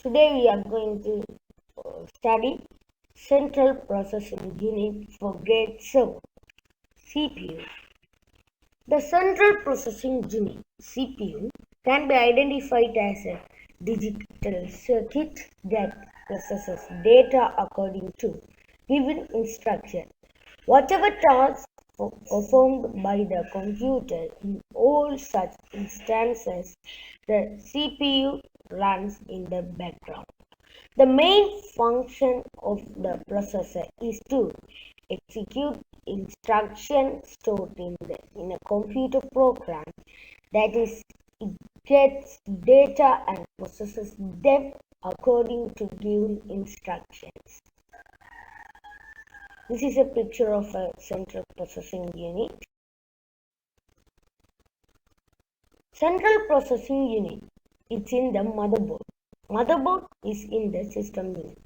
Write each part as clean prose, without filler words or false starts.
Today we are going to study Central Processing Unit for Grade 7, CPU. The Central Processing Unit, CPU, can be identified as a digital circuit that processes data according to given instruction. Whatever task performed by the computer in all such instances, the CPU runs in the background. The main function of the processor is to execute instructions stored in a computer program. That is, it gets data and processes them according to given instructions. This is a picture of a central processing unit. Central processing unit is in the motherboard. Motherboard is in the system unit.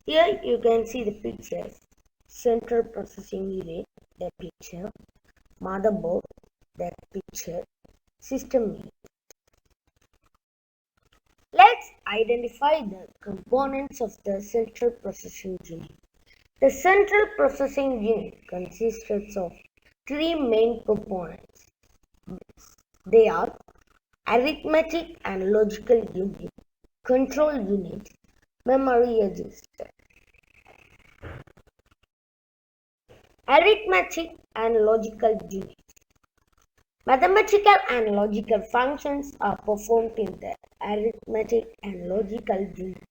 Here you can see the pictures. Central processing unit, the picture. Motherboard, that picture. System unit. Let's identify the components of the central processing unit. The central processing unit consists of three main components. They are arithmetic and logical unit, control unit, memory register. Arithmetic and logical unit. Mathematical and logical functions are performed in the arithmetic and logical unit.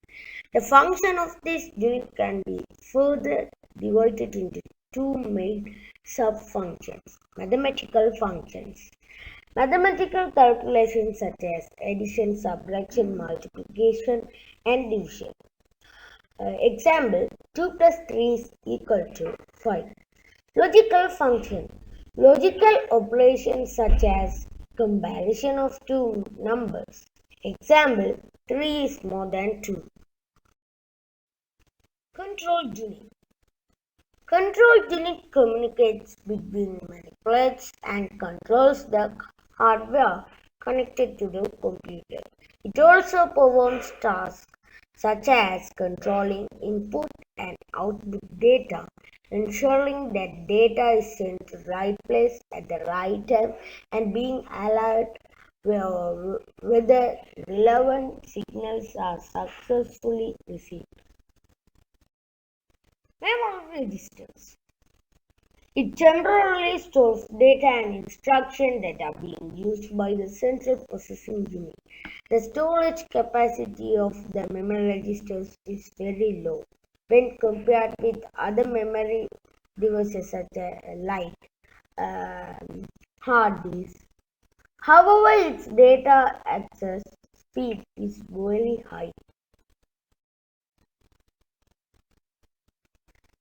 The function of this unit can be further divided into two main sub-functions. Mathematical functions. Mathematical calculations such as addition, subtraction, multiplication, and division. Example, 2 plus 3 is equal to 5. Logical function. Logical operations such as comparison of two numbers. Example, 3 is more than 2. Control unit. Control unit communicates between manipulates and controls the hardware connected to the computer. It also performs tasks such as controlling input and output data, ensuring that data is sent to the right place at the right time, and being alert whether relevant signals are successfully received. Memory registers. It generally stores data and instructions that are being used by the central processing unit. The storage capacity of the memory registers is very low when compared with other memory devices such as hard disks. However, its data access speed is very high.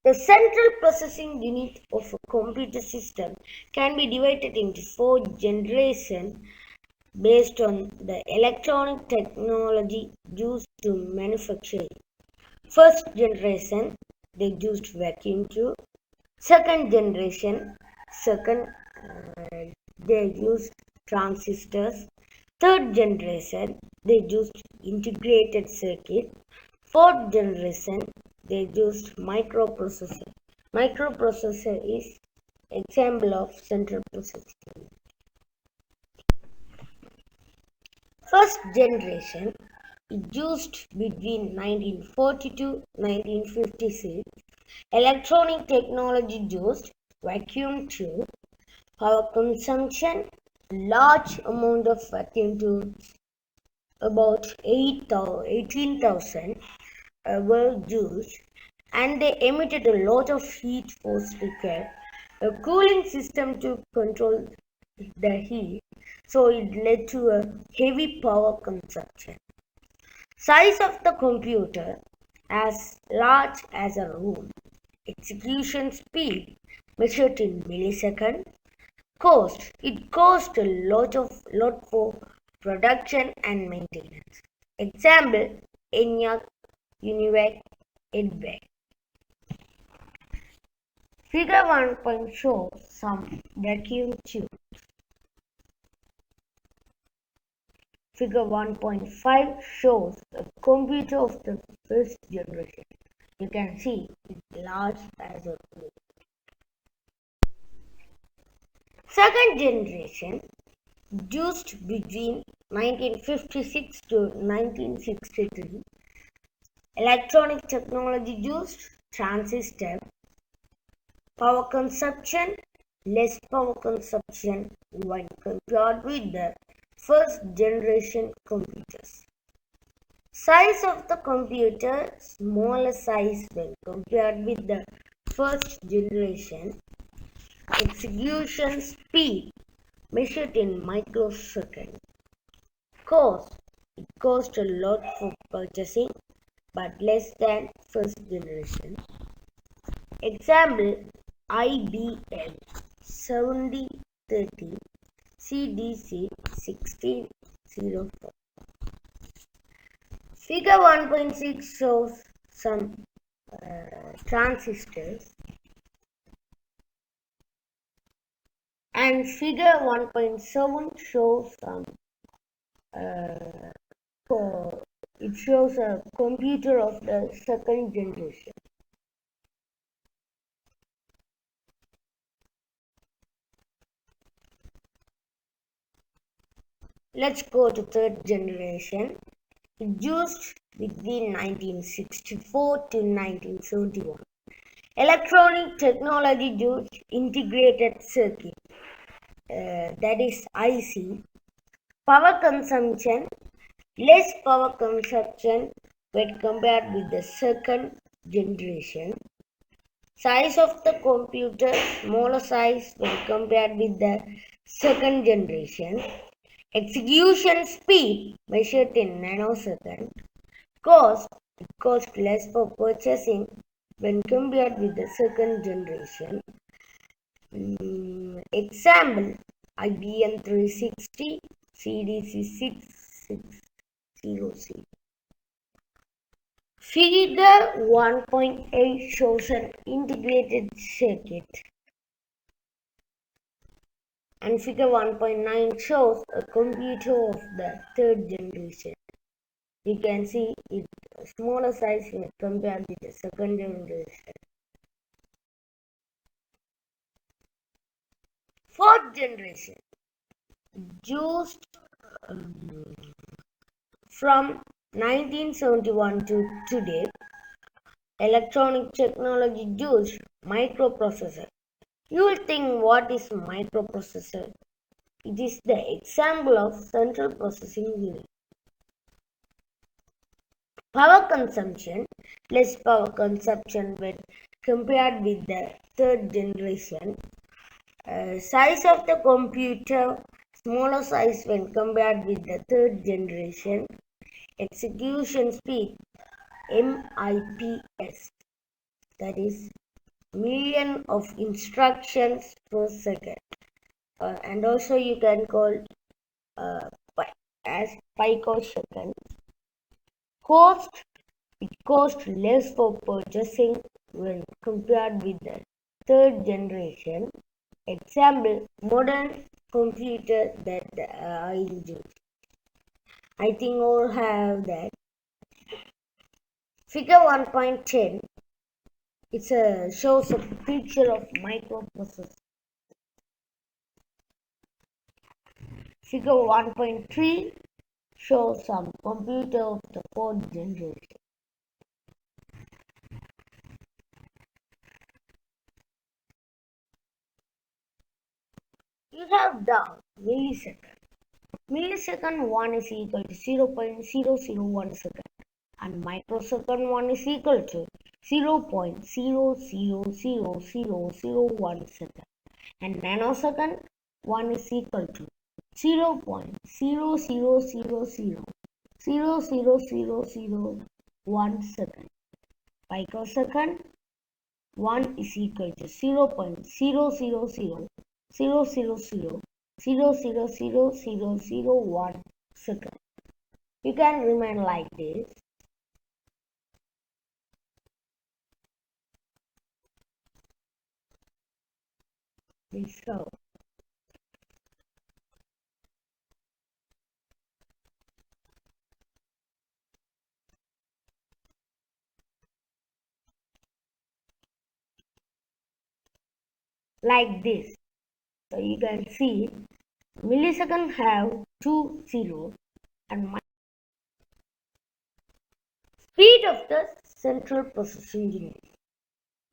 The central processing unit of a computer system can be divided into 4 generations based on the electronic technology used to manufacture it. First generation, they used vacuum tube. Second generation, they used transistors. Third generation, they used integrated circuit. Fourth generation, they used microprocessor. Microprocessor is example of central processing. First generation used between 1940 to 1956. Electronic technology used vacuum tube. Power consumption, large amount of vacuum tubes, about 18,000 were used, and they emitted a lot of heat force required a cooling system to control the heat, so it led to a heavy power consumption. Size of the computer as large as a room. Execution speed measured in milliseconds. Cost. It cost a lot for production and maintenance. Example, ENIAC, UNIVAC, EDVAC. Figure 1 shows some vacuum tubes. Figure 1.5 shows a computer of the first generation. You can see it's large as a whole. Second generation, used between 1956 to 1963. Electronic technology used transistor. Power consumption, less power consumption when compared with the first generation computers. Size of the computer, smaller size when compared with the first generation. Execution speed, measured in microseconds. Cost, it cost a lot for purchasing but less than first generation. Example, IBM 7030 CDC 1604. Figure 1.6 shows some transistors, and figure 1.7 shows some it shows a computer of the second generation. Let's go to third generation. It used between 1964 to 1971. Electronic technology used integrated circuit, that is IC. Power consumption, less power consumption when compared with the second generation. Size of the computer, smaller size when compared with the second generation. Execution speed, measured in nanoseconds. Cost, it cost less for purchasing when compared with the second generation. Example, IBM 360 CDC 6600. Figure 1.8 shows an integrated circuit, and figure 1.9 shows a computer of the third generation. You can see it smaller size when compared with the second generation. Fourth generation, used from 1971 to today. Electronic technology used microprocessor. You will think, what is microprocessor? It is the example of central processing unit. Power consumption, less power consumption when compared with the third generation. Size of the computer, smaller size when compared with the third generation. Execution speed, MIPS, that is million of instructions per second, and also you can call as picosecond. Cost, it cost less for purchasing when compared with the third generation. Example, modern computer that I use. I think all have that. Figure 1.10, shows a picture of microprocessor. Figure 1.3 shows some computer of the fourth generation. You have down millisecond. Millisecond 1 is equal to 0.001 second, and microsecond 1 is equal to 0.0000001 second, and nanosecond 1 is equal to 0.000000001 second. Picosecond 1 is equal to 0.00000000001 second. You can remain like this. So like this. So you can see millisecond have two zeros and speed of the central processing unit.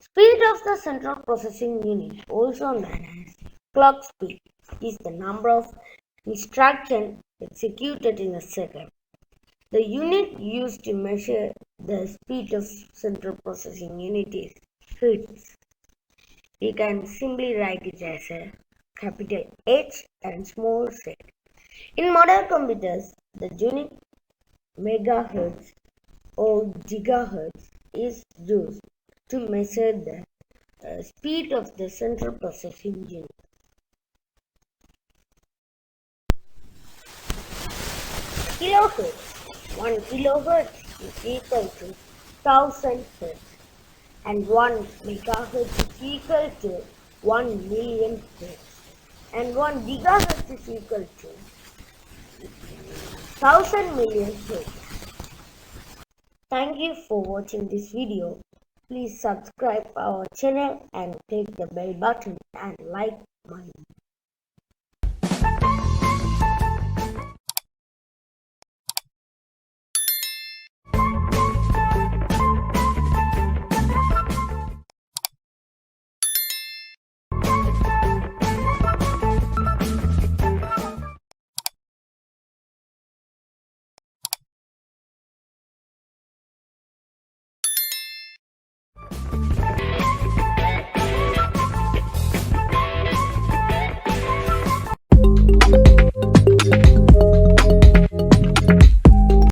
Speed of the central processing unit, also known as clock speed, is the number of instructions executed in a second. The unit used to measure the speed of central processing unit is hertz. We can simply write it as a capital H and small z. In modern computers, the unit megahertz or gigahertz is used to measure the speed of the central processing unit. Kilohertz. 1 kilohertz is equal to 1000 hertz and 1 megahertz is equal to 1 million hertz and 1 gigahertz is equal to 1000 million hertz. Thank you for watching this video. Please subscribe our channel and click the bell button and like my video.